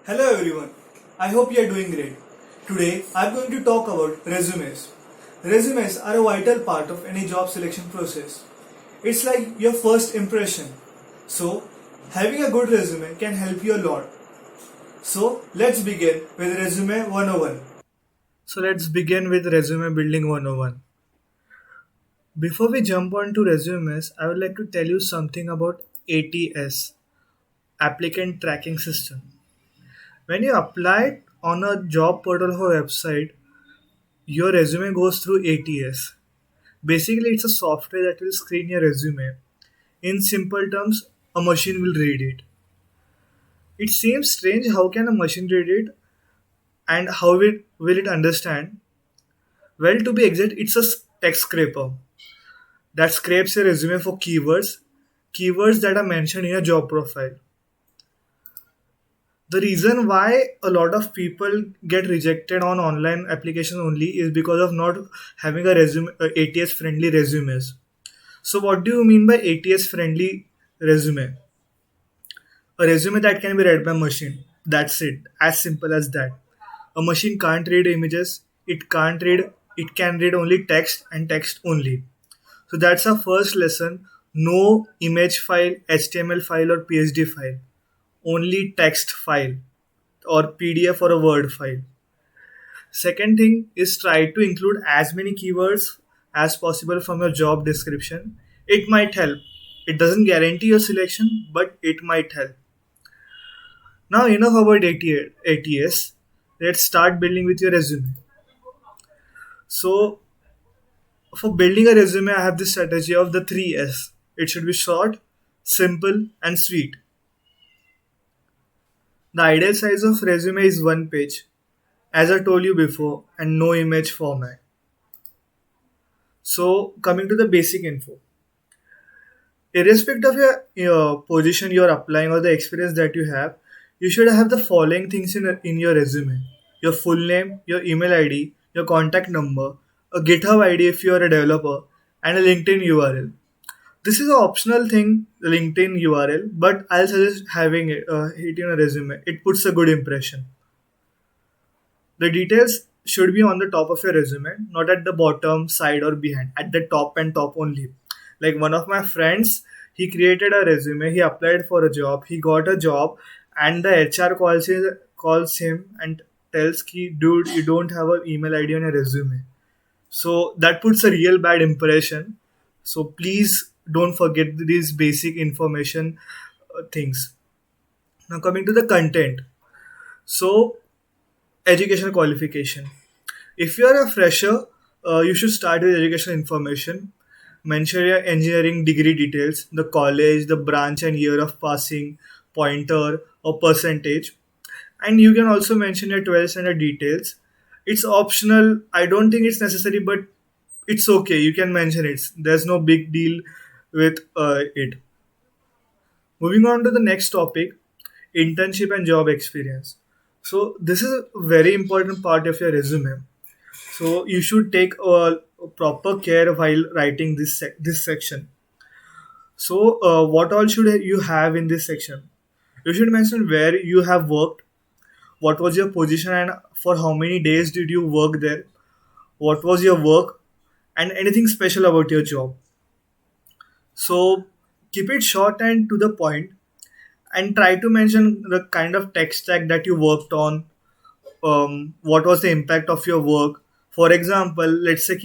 Hello everyone, I hope you are doing great. Today I am going to talk about resumes. Resumes are a vital part of any job selection process. It's like your first impression. So, having a good resume can help you a lot. So, let's begin with Resume 101. So, let's begin with Resume Building 101. Before we jump on to resumes, I would like to tell you something about ATS, Applicant Tracking System. When you apply on a job portal or website, your resume goes through ATS. Basically, it's a software that will screen your resume. In simple terms, a machine will read it. It seems strange how can a machine read it and how will it understand? Well, to be exact, it's a text scraper that scrapes your resume for keywords that are mentioned in your job profile. The reason why a lot of people get rejected on online applications only is because of not having a resume, ATS friendly resumes. So, what do you mean by ATS friendly resume? A resume that can be read by machine. That's it. As simple as that. A machine can't read images. It can read only text and text only. So that's our first lesson. No image file, HTML file or PSD file. Only text file or PDF or a Word file. Second thing is try to include as many keywords as possible from your job description. It might help. It doesn't guarantee your selection, but it might help. Now enough about ATS. Let's start building with your resume. So for building a resume, I have this strategy of the 3S. It should be short, simple, and sweet. The ideal size of resume is one page, as I told you before, and no image format. So coming to the basic info. Irrespective of your position you're applying or the experience that you have, you should have the following things in your resume: your full name, your email ID, your contact number, a GitHub ID if you are a developer, and a LinkedIn URL. This is an optional thing, the LinkedIn URL, but I'll suggest having it in a resume. It puts a good impression. The details should be on the top of your resume, not at the bottom, side, or behind. At the top and top only. Like one of my friends, he created a resume. He applied for a job. He got a job, and the HR calls him and tells, "Ki, dude, you don't have an email ID on your resume." So that puts a real bad impression. So please don't forget these basic information things. Now coming to the content. So educational qualification. If you are a fresher, you should start with educational information. Mention your engineering degree details, the college, the branch and year of passing, pointer or percentage. And you can also mention your 12th standard details. It's optional. I don't think it's necessary, but it's okay. You can mention it. There's no big deal with it. Moving on to the next topic, internship and job experience. So this is a very important part of your resume. So you should take a proper care while writing this section. So what all should you have in this section? You should mention where you have worked, what was your position, and for how many days did you work there, what was your work, and anything special about your job. So keep it short and to the point, and try to mention the kind of tech stack that you worked on, what was the impact of your work. For example, let's say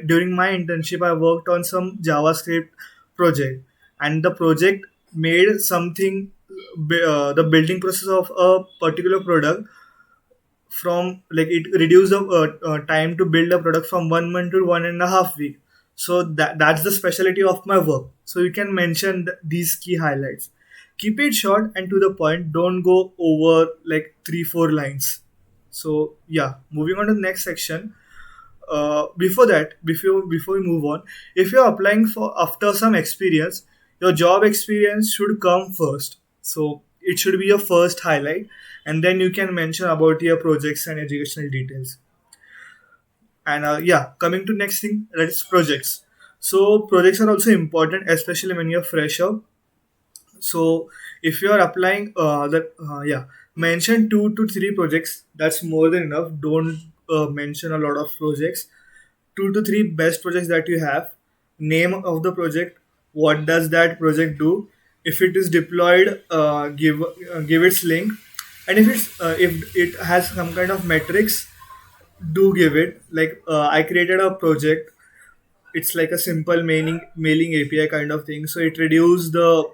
during my internship, I worked on some JavaScript project, and the project made something, the building process of a particular product from like it reduced the time to build a product from 1 month to 1.5 week. So that's the specialty of my work. So you can mention these key highlights. Keep it short and to the point. Don't go over like 3-4 lines. So yeah, moving on to the next section. Before that, before we move on, if you're applying for after some experience, your job experience should come first. So it should be your first highlight, and then you can mention about your projects and educational details. And yeah, coming to next thing, that is projects. So projects are also important, especially when you're fresher. So if you are applying, Mention 2 to 3 projects. That's more than enough. Don't mention a lot of projects. 2 to 3 best projects that you have. Name of the project. What does that project do? If it is deployed, give its link. And if it has some kind of metrics, do give it. Like I created a project. It's like a simple mailing API kind of thing. So it reduced the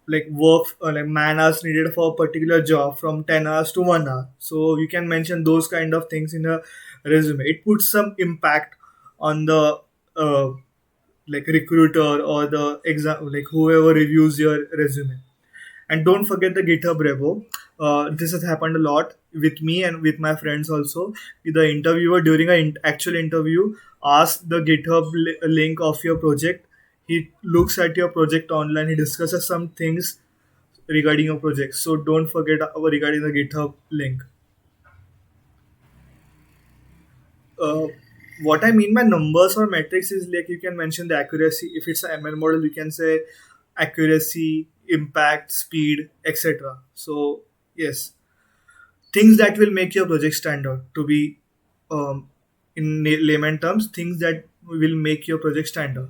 like work like man hours needed for a particular job from 10 hours to 1 hour. So you can mention those kind of things in a resume. It puts some impact on the uh, like recruiter or the exam, like whoever reviews your resume. And don't forget the GitHub repo. This has happened a lot with me and with my friends also. The interviewer during an actual interview asks the GitHub link of your project. He looks at your project online. He discusses some things regarding your project. So don't forget regarding the GitHub link. Uh, what I mean by numbers or metrics is like you can mention the accuracy. If it's a ML model, you can say accuracy, impact, speed, etc. So yes, things that will make your project stand out. To be in layman terms, things that will make your project stand out.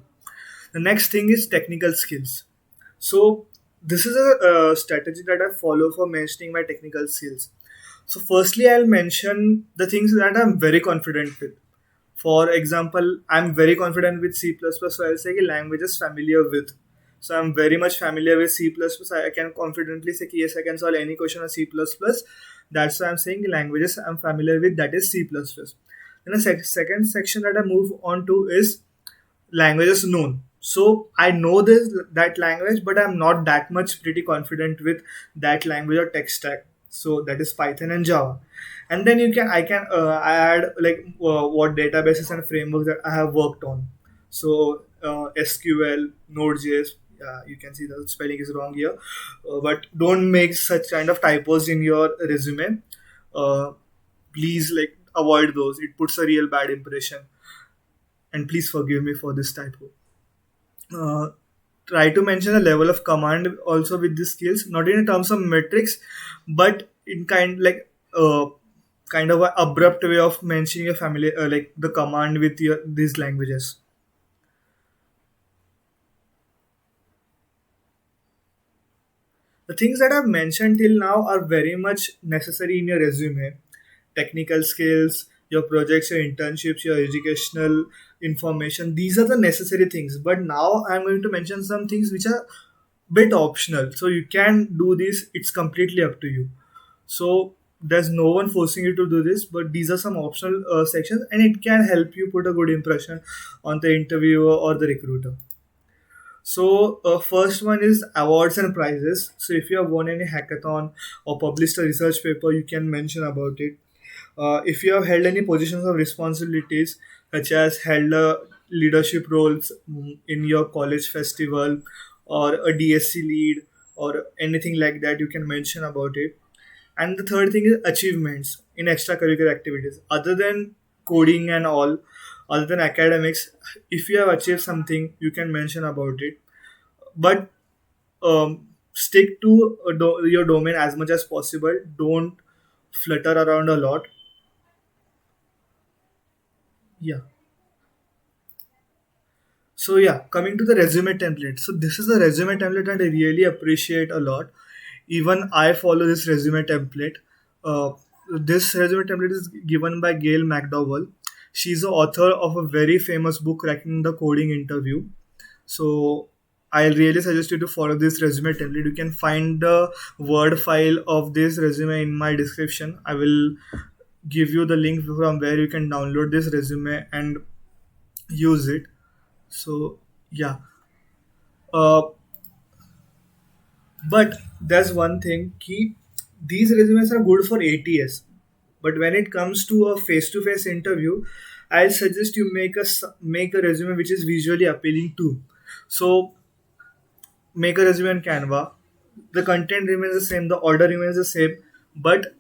The next thing is technical skills. So this is a strategy that I follow for mentioning my technical skills. So firstly, I'll mention the things that I'm very confident with. For example, I'm very confident with C++, so I'll say languages familiar with. So I'm very much familiar with C++. I can confidently say yes, I can solve any question on C++. That's why I'm saying languages I'm familiar with, that is C++. Then the second section that I move on to is languages known. So I know this that language, but I'm not that much pretty confident with that language or tech stack. So that is Python and Java. And then I add like what databases and frameworks that I have worked on. So SQL, Node.js. You can see the spelling is wrong here, but don't make such kind of typos in your resume. Uh, Please like avoid those. It puts a real bad impression. And please forgive me for this typo. uh, Try to mention a level of command also with these skills, not in terms of metrics, but in kind of a abrupt way of mentioning a family like the command with your these languages. The things that I've mentioned till now are very much necessary in your resume. Technical skills, your projects, your internships, your educational information. These are the necessary things. But now I'm going to mention some things which are bit optional. So you can do this. It's completely up to you. So there's no one forcing you to do this, but these are some optional sections, and it can help you put a good impression on the interviewer or the recruiter. So, first one is awards and prizes. So, if you have won any hackathon or published a research paper, you can mention about it. If you have held any positions of responsibilities, such as held leadership roles in your college festival or a DSC lead or anything like that, you can mention about it. And the third thing is achievements in extracurricular activities. Other than coding and all, other than academics, if you have achieved something, you can mention about it. But stick to your domain as much as possible. Don't flutter around a lot. Yeah. So yeah, coming to the resume template. So this is a resume template that I really appreciate a lot. Even I follow this resume template. Uh, this resume template is given by Gail McDowell. She's the author of a very famous book, Cracking the Coding Interview. So I really suggest you to follow this resume template. You can find the Word file of this resume in my description. I will give you the link from where you can download this resume and use it. So yeah, uh, but there's one thing: key. These resumes are good for ATS, but when it comes to a face-to-face interview, I'll suggest you make a resume which is visually appealing too. So make a resume on Canva. The content remains the same, the order remains the same, but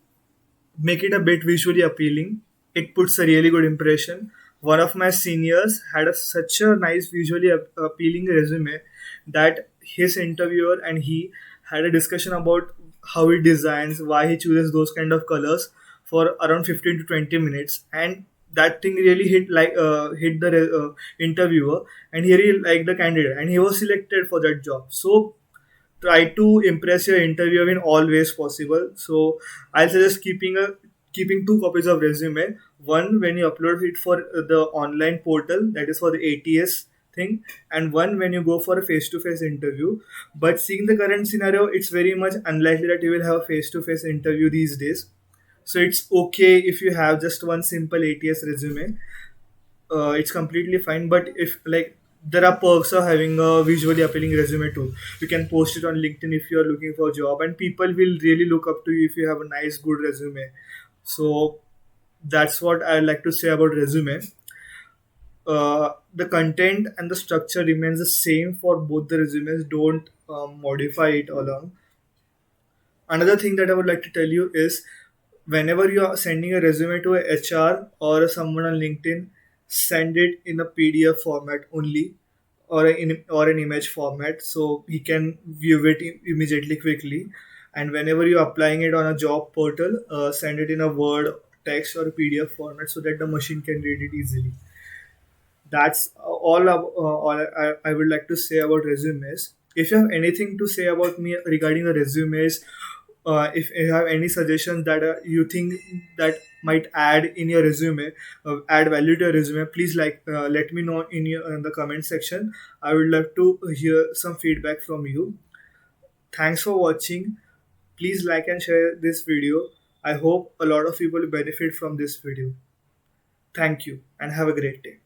make it a bit visually appealing. It puts a really good impression. One of my seniors had such a nice visually appealing resume that his interviewer and he had a discussion about how he designs, why he chooses those kind of colors for around 15 to 20 minutes. And that thing really hit the interviewer, and he really liked the candidate, and he was selected for that job. So try to impress your interviewer in all ways possible. So I'll suggest keeping two copies of resume. One when you upload it for the online portal, that is for the ATS thing, and one when you go for a face-to-face interview. But seeing the current scenario, it's very much unlikely that you will have a face-to-face interview these days. So it's okay if you have just one simple ATS resume. It's completely fine. But if like there are perks of having a visually appealing resume too. You can post it on LinkedIn if you are looking for a job, and people will really look up to you if you have a nice, good resume. So that's what I like to say about resume. The content and the structure remains the same for both the resumes. Don't modify it along. Another thing that I would like to tell you is whenever you are sending a resume to a HR or someone on LinkedIn, send it in a PDF format only, or an image format, so he can view it immediately, quickly. And whenever you're applying it on a job portal, send it in a Word, text, or PDF format so that the machine can read it easily. That's all I would like to say about resumes. If you have anything to say about me regarding the resumes, if you have any suggestions that you think that might add in your resume, add value to your resume, please let me know in the comment section. I would love to hear some feedback from you. Thanks for watching. Please like and share this video. I hope a lot of people benefit from this video. Thank you and have a great day.